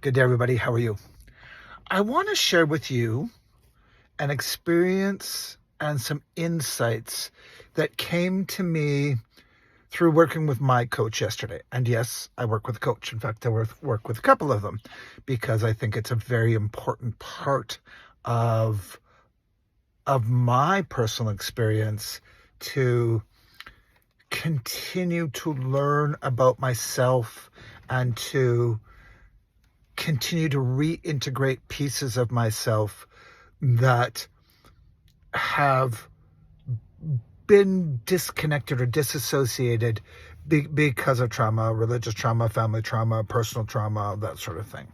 Good day, everybody. How are you? I want to share with you an experience and some insights that came to me through working with my coach yesterday. And yes, I work with a coach. In fact, I work with a couple of them because I think it's a very important part of my personal experience to continue to learn about myself and to continue to reintegrate pieces of myself that have been disconnected or disassociated because of trauma, religious trauma, family trauma, personal trauma, that sort of thing.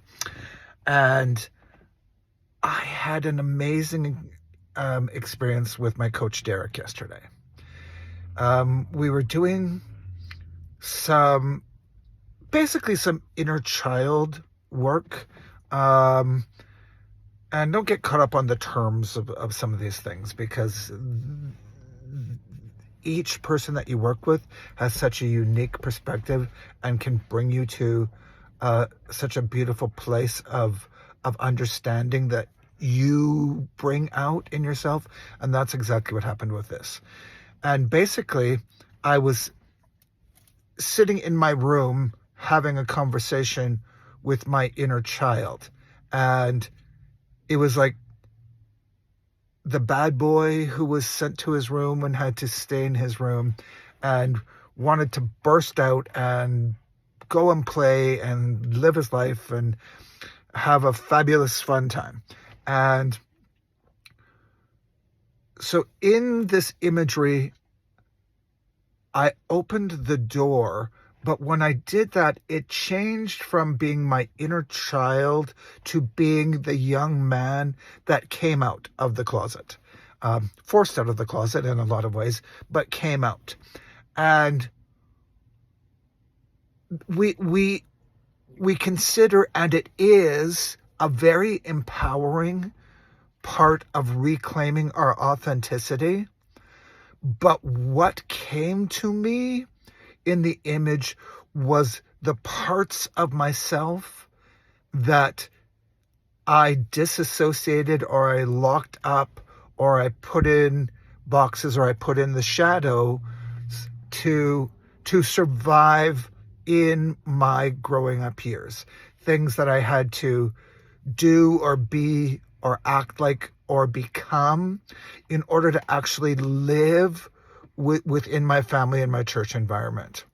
And I had an amazing experience with my coach, Derek, yesterday. We were doing basically some inner child work. And don't get caught up on the terms of some of these things, because each person that you work with has such a unique perspective and can bring you to such a beautiful place of understanding that you bring out in yourself. And that's exactly what happened with this. And basically, I was sitting in my room having a conversation with my inner child. And it was like the bad boy who was sent to his room and had to stay in his room and wanted to burst out and go and play and live his life and have a fabulous fun time. And so in this imagery, I opened the door. But when I did that, it changed from being my inner child to being the young man that came out of the closet, forced out of the closet in a lot of ways, but came out. And we consider, and it is a very empowering part of reclaiming our authenticity. But what came to me in the image was the parts of myself that I disassociated, or I locked up, or I put in boxes, or I put in the shadow to survive in my growing up years. Things that I had to do or be or act like or become in order to actually live within my family and my church environment.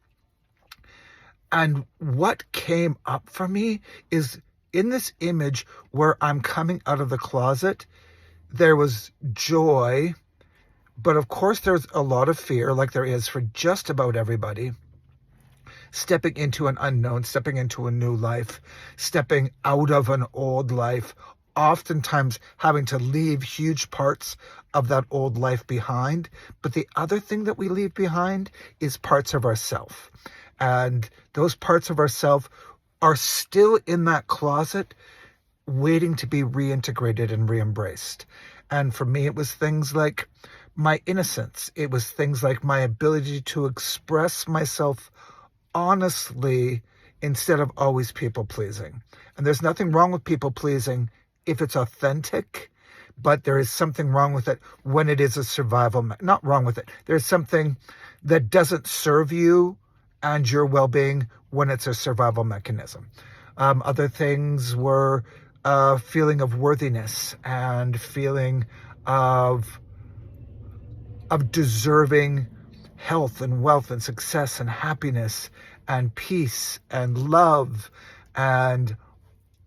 And what came up for me is, in this image where I'm coming out of the closet, there was joy, but of course there's a lot of fear, like there is for just about everybody. Stepping into an unknown, stepping into a new life, stepping out of an old life, oftentimes having to leave huge parts of that old life behind. But the other thing that we leave behind is parts of ourself. And those parts of ourself are still in that closet, waiting to be reintegrated and re-embraced. And for me, it was things like my innocence. It was things like my ability to express myself honestly instead of always people-pleasing. And there's nothing wrong with people-pleasing if it's authentic, but there is something wrong with it when it is a survival. Not wrong with it. There's something that doesn't serve you and your well-being when it's a survival mechanism. Other things were feeling of worthiness and feeling of deserving health and wealth and success and happiness and peace and love and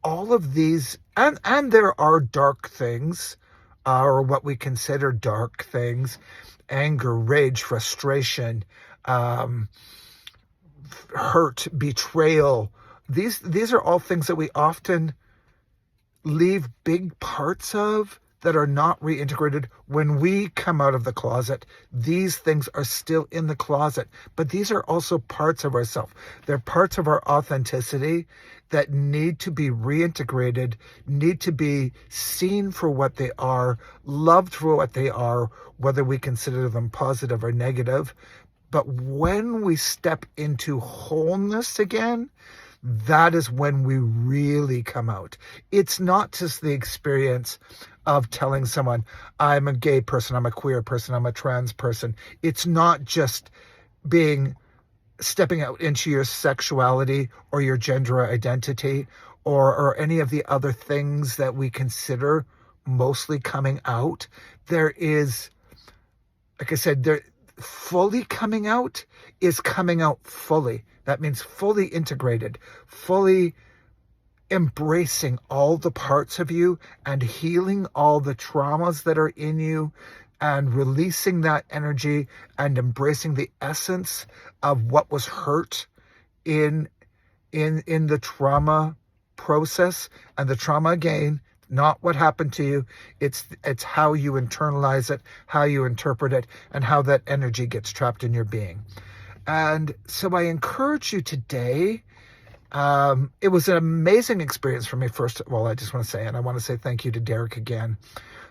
all of these. And there are dark things, or what we consider dark things: anger, rage, frustration, hurt, betrayal. These are all things that we often leave big parts of that are not reintegrated. When we come out of the closet, these things are still in the closet, but these are also parts of ourselves. They're parts of our authenticity that need to be reintegrated, need to be seen for what they are, loved for what they are, whether we consider them positive or negative. But when we step into wholeness again, that is when we really come out. It's not just the experience of telling someone, I'm a gay person, I'm a queer person, I'm a trans person. It's not just stepping out into your sexuality or your gender identity or any of the other things that we consider mostly coming out. There is, like I said, fully coming out is coming out fully. That means fully integrated, fully embracing all the parts of you and healing all the traumas that are in you and releasing that energy and embracing the essence of what was hurt in the trauma process. And the trauma, again, not what happened to you, it's how you internalize it, how you interpret it, and how that energy gets trapped in your being. And so I encourage you today. It was an amazing experience for me. First of all, I just want to say, and I want to say thank you to Derek again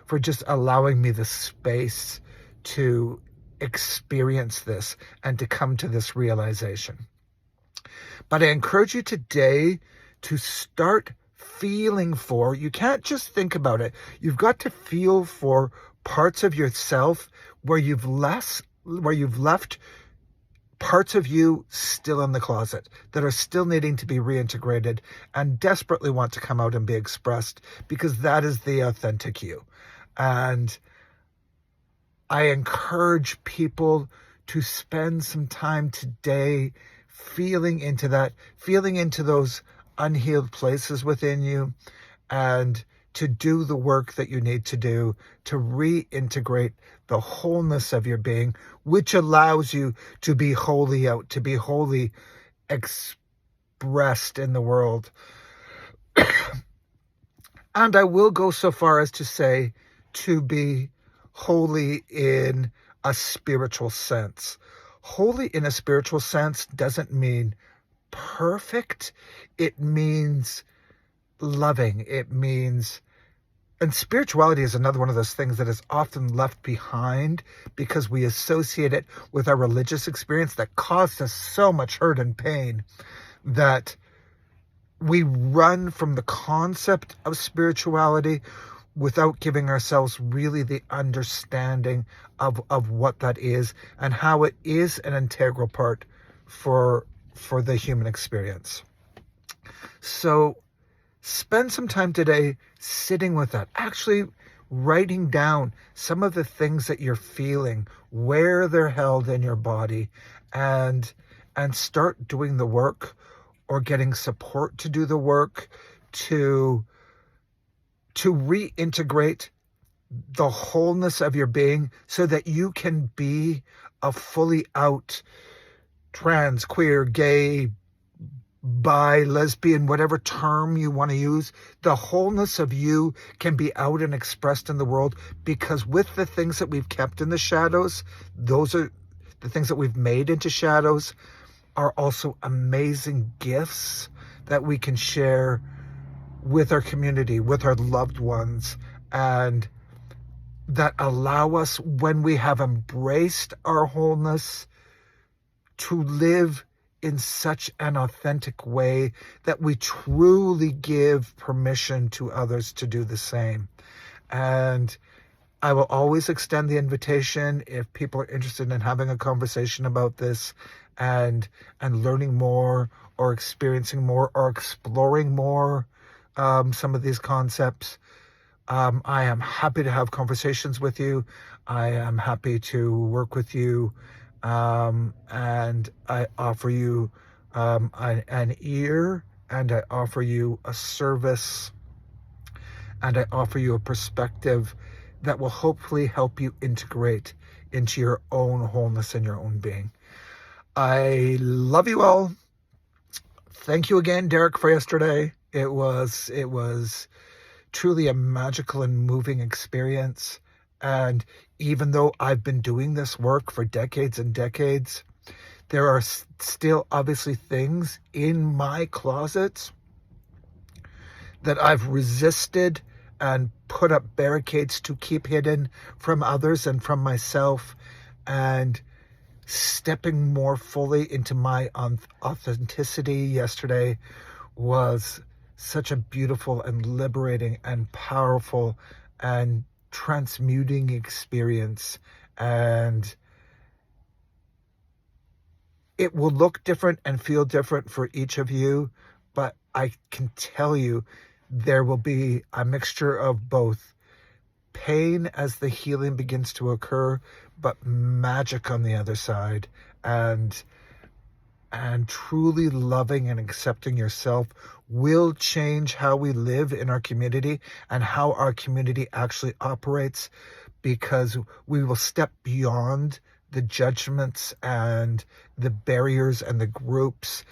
for just allowing me the space to experience this and to come to this realization. But I encourage you today to start feeling for, you can't just think about it. You've got to feel for parts of yourself where you've left parts of you still in the closet that are still needing to be reintegrated and desperately want to come out and be expressed, because that is the authentic you. And I encourage people to spend some time today feeling into that, feeling into those unhealed places within you, and to do the work that you need to do to reintegrate the wholeness of your being, which allows you to be wholly out, to be wholly expressed in the world. And I will go so far as to say to be holy in a spiritual sense. Holy in a spiritual sense doesn't mean perfect. It means loving. It means, and spirituality is another one of those things that is often left behind because we associate it with our religious experience that caused us so much hurt and pain that we run from the concept of spirituality without giving ourselves really the understanding of what that is and how it is an integral part for the human experience. So spend some time today sitting with that, actually writing down some of the things that you're feeling, where they're held in your body, and start doing the work or getting support to do the work to reintegrate the wholeness of your being so that you can be a fully out trans, queer, gay, bi, lesbian, whatever term you want to use. The wholeness of you can be out and expressed in the world, because with the things that we've kept in the shadows, those are the things that we've made into shadows, are also amazing gifts that we can share with our community, with our loved ones, and that allow us, when we have embraced our wholeness, to live in such an authentic way that we truly give permission to others to do the same. And I will always extend the invitation if people are interested in having a conversation about this and learning more or experiencing more or exploring more some of these concepts. I am happy to have conversations with you. I am happy to work with you. And I offer you an ear, and I offer you a service, and I offer you a perspective that will hopefully help you integrate into your own wholeness and your own being. I love you all. Thank you again, Derek, for yesterday. It was truly a magical and moving experience. And even though I've been doing this work for decades and decades, there are still obviously things in my closets that I've resisted and put up barricades to keep hidden from others and from myself. And stepping more fully into my authenticity yesterday was such a beautiful and liberating and powerful and transmuting experience. And it will look different and feel different for each of you, but I can tell you there will be a mixture of both pain as the healing begins to occur, but magic on the other side. And truly loving and accepting yourself will change how we live in our community and how our community actually operates, because we will step beyond the judgments and the barriers and the groups.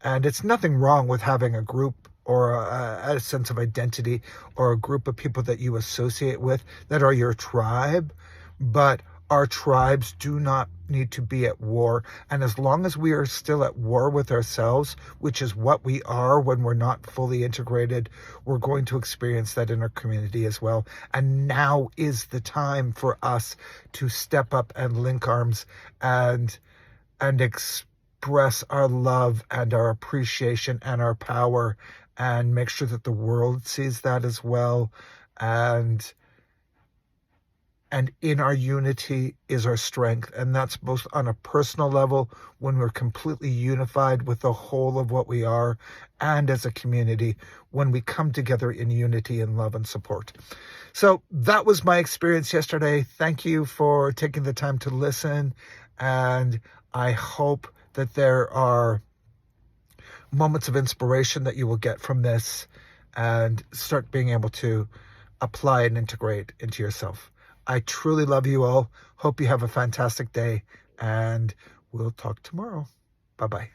And it's nothing wrong with having a group or a sense of identity or a group of people that you associate with that are your tribe, but our tribes do not need to be at war. And as long as we are still at war with ourselves, which is what we are when we're not fully integrated, we're going to experience that in our community as well. And now is the time for us to step up and link arms and express our love and our appreciation and our power, and make sure that the world sees that as well. And in our unity is our strength. And that's both on a personal level, when we're completely unified with the whole of what we are, and as a community, when we come together in unity and love and support. So that was my experience yesterday. Thank you for taking the time to listen. And I hope that there are moments of inspiration that you will get from this and start being able to apply and integrate into yourself. I truly love you all. Hope you have a fantastic day, and we'll talk tomorrow. Bye-bye.